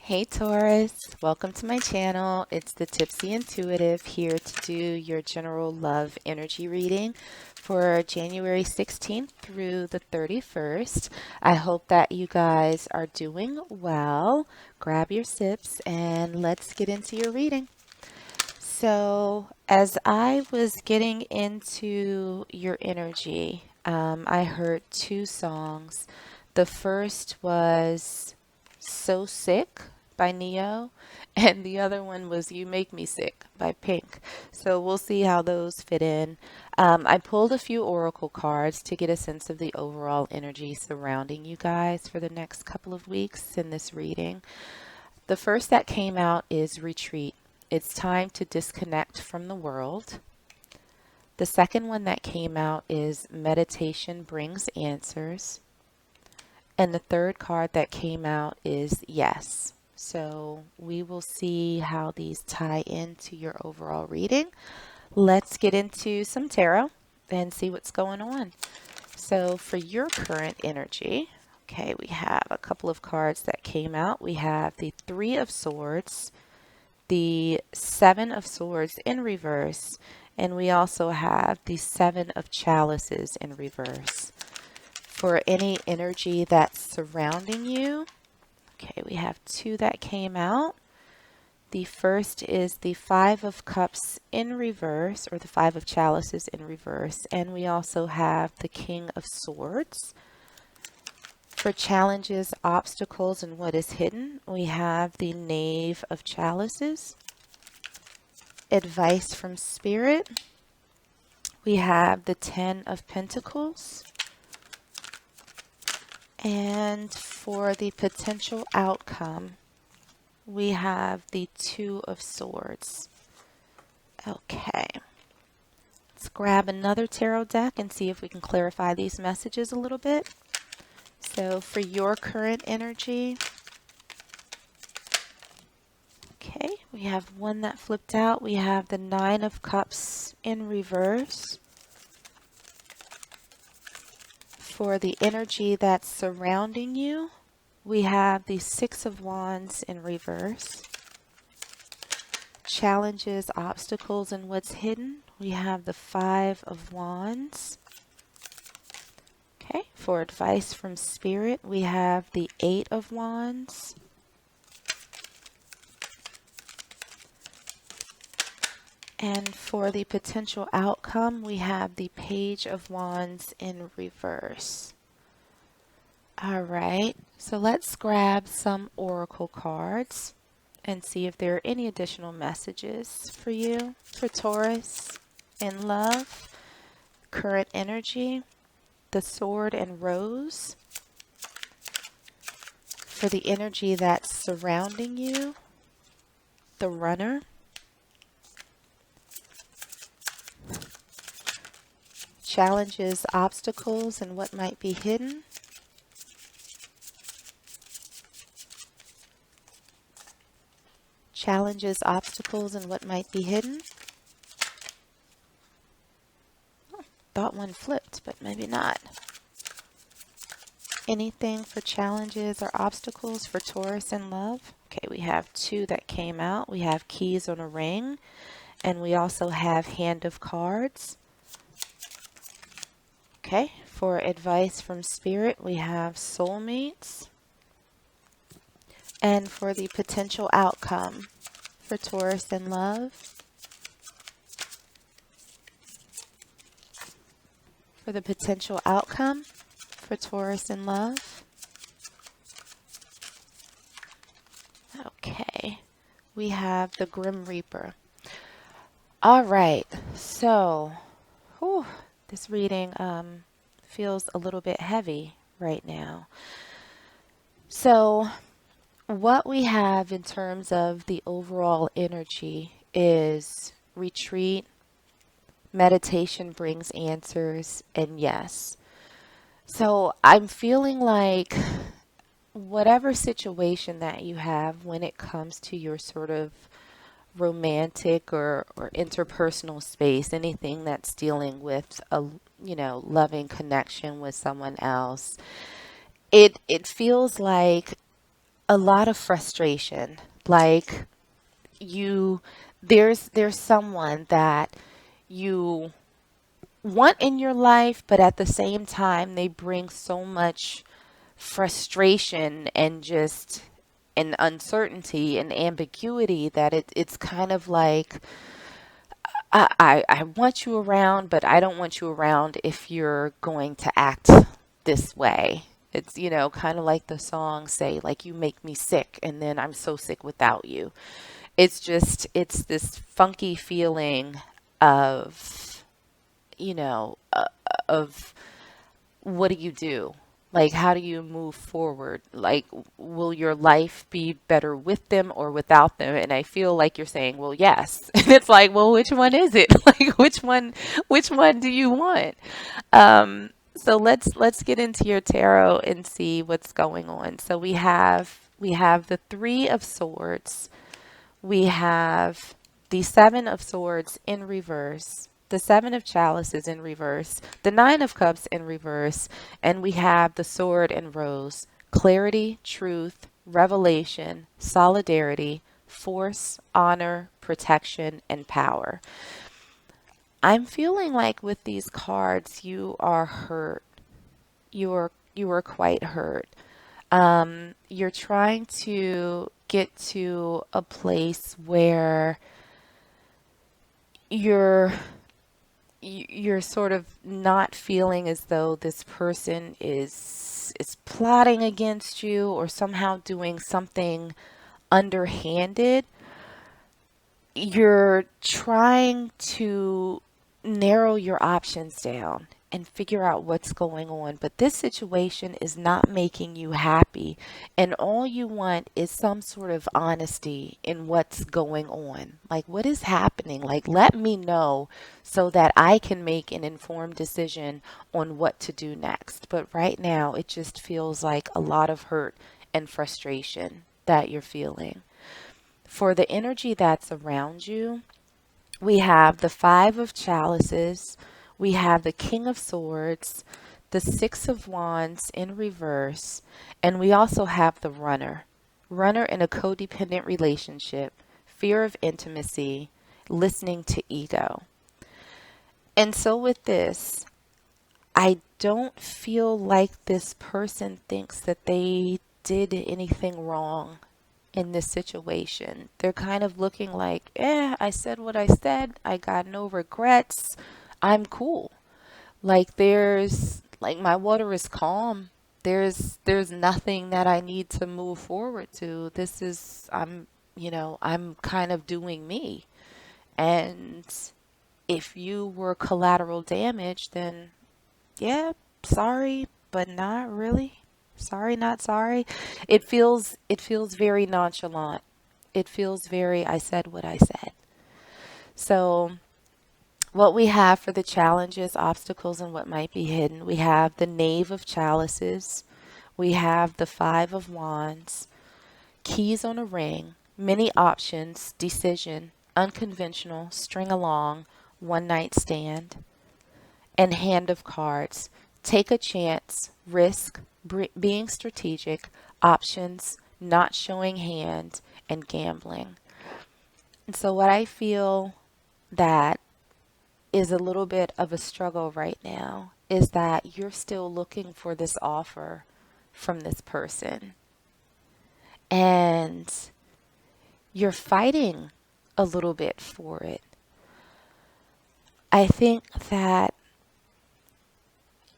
Hey Taurus, welcome to my channel. It's the Tipsy Intuitive here to do your general love energy reading for January 16th through the 31st. I hope that you guys are doing well. Grab your sips and let's get into your reading. So, as I was getting into your energy, I heard two songs. The first was So Sick by Neo, and the other one was You Make Me Sick by Pink. So we'll see how those fit in. I pulled a few oracle cards to get a sense of the overall energy surrounding you guys for the next couple of weeks in this reading. The first that came out is Retreat. It's time to disconnect from the world. The second one that came out is Meditation Brings Answers. And the third card that came out is Yes. So we will see how these tie into your overall reading. Let's get into some tarot and see what's going on. So for your current energy, okay, we have a couple of cards that came out. We have the Three of Swords, the Seven of Swords in reverse, and we also have the Seven of Chalices in reverse. For any energy that's surrounding you, okay, we have two that came out. The first is the Five of Cups in reverse, or the Five of Chalices in reverse, and we also have the King of Swords. For challenges, obstacles, and what is hidden, we have the Knave of Chalices. Advice from Spirit, we have the Ten of Pentacles. And for the potential outcome, we have the Two of Swords. Okay. Let's grab another tarot deck and see if we can clarify these messages a little bit. So for your current energy, okay, we have one that flipped out. We have the Nine of Cups in reverse. For the energy that's surrounding you, we have the Six of Wands in reverse. Challenges, obstacles, and what's hidden, we have the Five of Wands. Okay, for advice from Spirit, we have the Eight of Wands. And for the potential outcome, we have the Page of Wands in reverse. All right, so let's grab some oracle cards and see if there are any additional messages for you. For Taurus, in love, current energy, the Sword and Rose. For the energy that's surrounding you, the Runner. Challenges, obstacles, and what might be hidden. Challenges, obstacles, and what might be hidden. Oh, thought one flipped, but maybe not. Anything for challenges or obstacles for Taurus in love? Okay, we have two that came out. We have Keys on a Ring, and we also have Hand of Cards. Okay, for advice from Spirit, we have Soulmates. And for the potential outcome for Taurus in love, for the potential outcome for Taurus in love, okay, we have the Grim Reaper. All right, so this reading feels a little bit heavy right now. So what we have in terms of the overall energy is retreat, meditation brings answers, and yes. So I'm feeling like whatever situation that you have when it comes to your sort of romantic or interpersonal space, anything that's dealing with a loving connection with someone else, it feels like a lot of frustration. Like you, there's someone that you want in your life, but at the same time, they bring so much frustration and just and uncertainty and ambiguity that it's kind of like I want you around, but I don't want you around if you're going to act this way. It's, kind of like the song say, like, you make me sick, and then I'm so sick without you. It's this funky feeling of, you know, uh, of what do you do? Like, how do you move forward? Like, will your life be better with them or without them? And I feel like you're saying, well, yes. And it's like, well, which one is it? Like, which one do you want? So let's get into your tarot and see what's going on. So we have the Three of Swords. We have the Seven of Swords in reverse, the Seven of Chalices in reverse, the Nine of Cups in reverse, and we have the Sword and Rose. Clarity, truth, revelation, solidarity, force, honor, protection, and power. I'm feeling like with these cards, you are hurt. You are quite hurt. You're trying to get to a place where you're you're sort of not feeling as though this person is plotting against you or somehow doing something underhanded. You're trying to narrow your options down and figure out what's going on. But this situation is not making you happy. And all you want is some sort of honesty in what's going on. Like, what is happening? Like, let me know so that I can make an informed decision on what to do next. But right now, it just feels like a lot of hurt and frustration that you're feeling. For the energy that's around you, we have the Five of Chalices, we have the King of Swords, the Six of Wands in reverse, and we also have the Runner. Runner in a codependent relationship, fear of intimacy, listening to ego. And so with this, I don't feel like this person thinks that they did anything wrong in this situation. They're kind of looking like, I said what I said. I got no regrets. I'm cool. Like like my water is calm. There's nothing that I need to move forward to. I'm kind of doing me. And if you were collateral damage, then yeah, sorry, but not really. Sorry, not sorry. It feels very nonchalant. It feels very I said what I said. So, what we have for the challenges, obstacles, and what might be hidden, we have the Knave of Chalices, we have the Five of Wands, keys on a ring, many options, decision, unconventional, string along, one night stand, and Hand of Cards. Take a chance, risk, being strategic, options, not showing hand, and gambling. And so, what I feel that is a little bit of a struggle right now is that you're still looking for this offer from this person. And you're fighting a little bit for it. I think that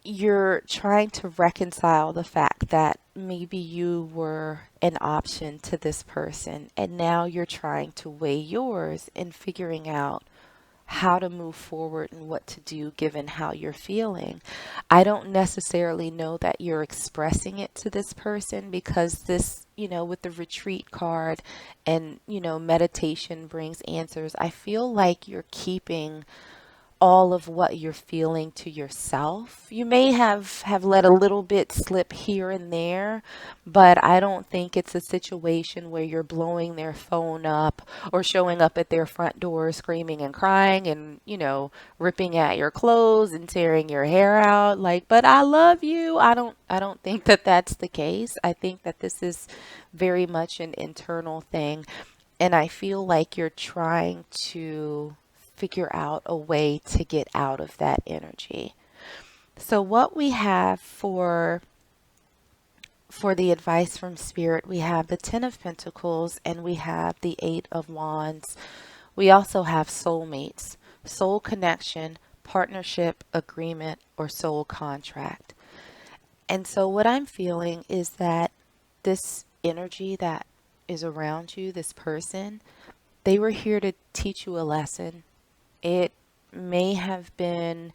you're trying to reconcile the fact that maybe you were an option to this person and now you're trying to weigh yours and figuring out how to move forward and what to do given how you're feeling. I don't necessarily know that you're expressing it to this person because this, with the retreat card and, meditation brings answers. I feel like you're keeping all of what you're feeling to yourself. You may have let a little bit slip here and there, but I don't think it's a situation where you're blowing their phone up or showing up at their front door screaming and crying and, ripping at your clothes and tearing your hair out like, but I love you. I don't think that that's the case. I think that this is very much an internal thing, and I feel like you're trying to figure out a way to get out of that energy. So what we have for the advice from Spirit, we have the 10 of Pentacles and we have the 8 of Wands. We also have soulmates, soul connection, partnership, agreement, or soul contract. And so what I'm feeling is that this energy that is around you, this person, they were here to teach you a lesson. It may have been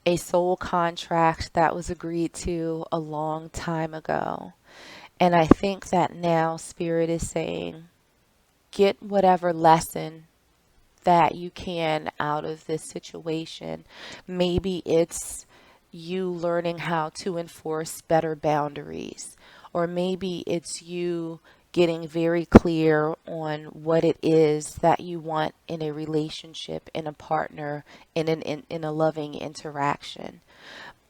a soul contract that was agreed to a long time ago. And I think that now Spirit is saying, get whatever lesson that you can out of this situation. Maybe it's you learning how to enforce better boundaries, or maybe it's you getting very clear on what it is that you want in a relationship, in a partner, in a loving interaction.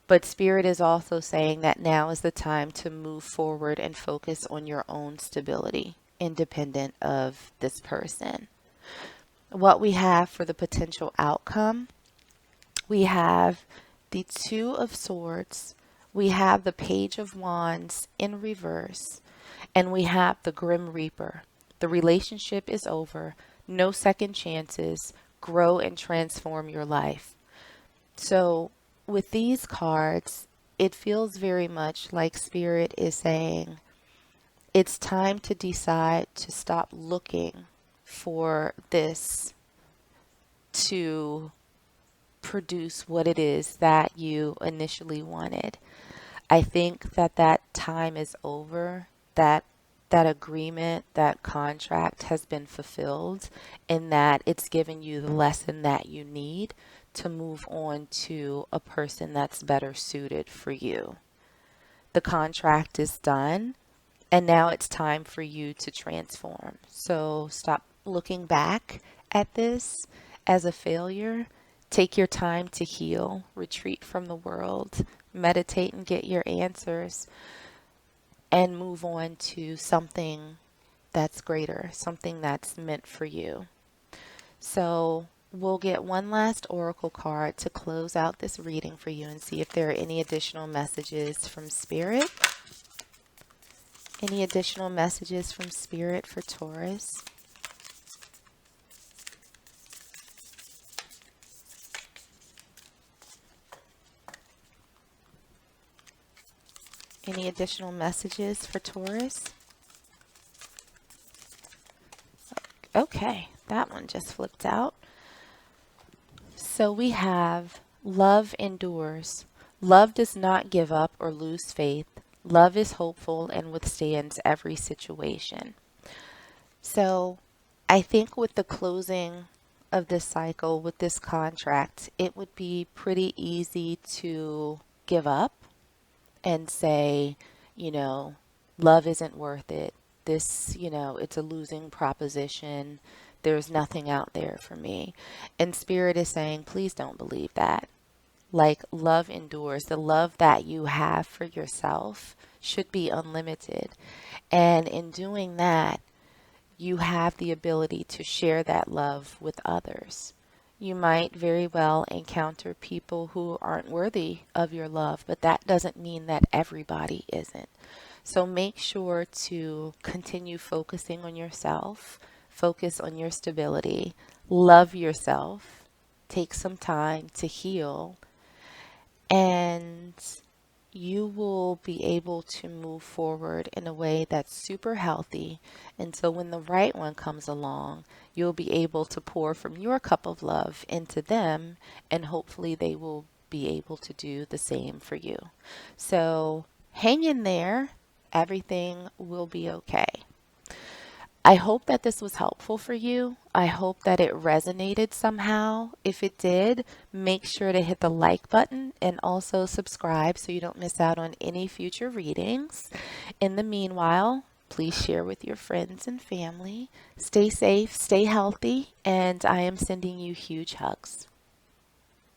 But Spirit is also saying that now is the time to move forward and focus on your own stability, independent of this person. What we have for the potential outcome, we have the 2 of Swords, we have the Page of Wands in reverse, and we have the Grim Reaper. The relationship is over, no second chances, grow and transform your life. So with these cards, it feels very much like Spirit is saying, it's time to decide to stop looking for this to produce what it is that you initially wanted. I think that time is over, that agreement, that contract has been fulfilled, and that it's given you the lesson that you need to move on to a person that's better suited for you. The contract is done, and now it's time for you to transform. So stop looking back at this as a failure. Take your time to heal, retreat from the world, meditate and get your answers, and move on to something that's greater, something that's meant for you. So we'll get one last oracle card to close out this reading for you and see if there are any additional messages from Spirit. Any additional messages from Spirit for Taurus? Any additional messages for Taurus? Okay, that one just flipped out. So we have love endures. Love does not give up or lose faith. Love is hopeful and withstands every situation. So I think with the closing of this cycle, with this contract, it would be pretty easy to give up and say, love isn't worth it. This, it's a losing proposition. There's nothing out there for me. And Spirit is saying, please don't believe that. Like, love endures. The love that you have for yourself should be unlimited. And in doing that, you have the ability to share that love with others. You might very well encounter people who aren't worthy of your love, but that doesn't mean that everybody isn't. So make sure to continue focusing on yourself, focus on your stability, love yourself, take some time to heal, and you will be able to move forward in a way that's super healthy. And so when the right one comes along, you'll be able to pour from your cup of love into them, and hopefully they will be able to do the same for you. So hang in there. Everything will be okay. I hope that this was helpful for you. I hope that it resonated somehow. If it did, make sure to hit the like button and also subscribe so you don't miss out on any future readings. In the meanwhile, please share with your friends and family. Stay safe, stay healthy, and I am sending you huge hugs.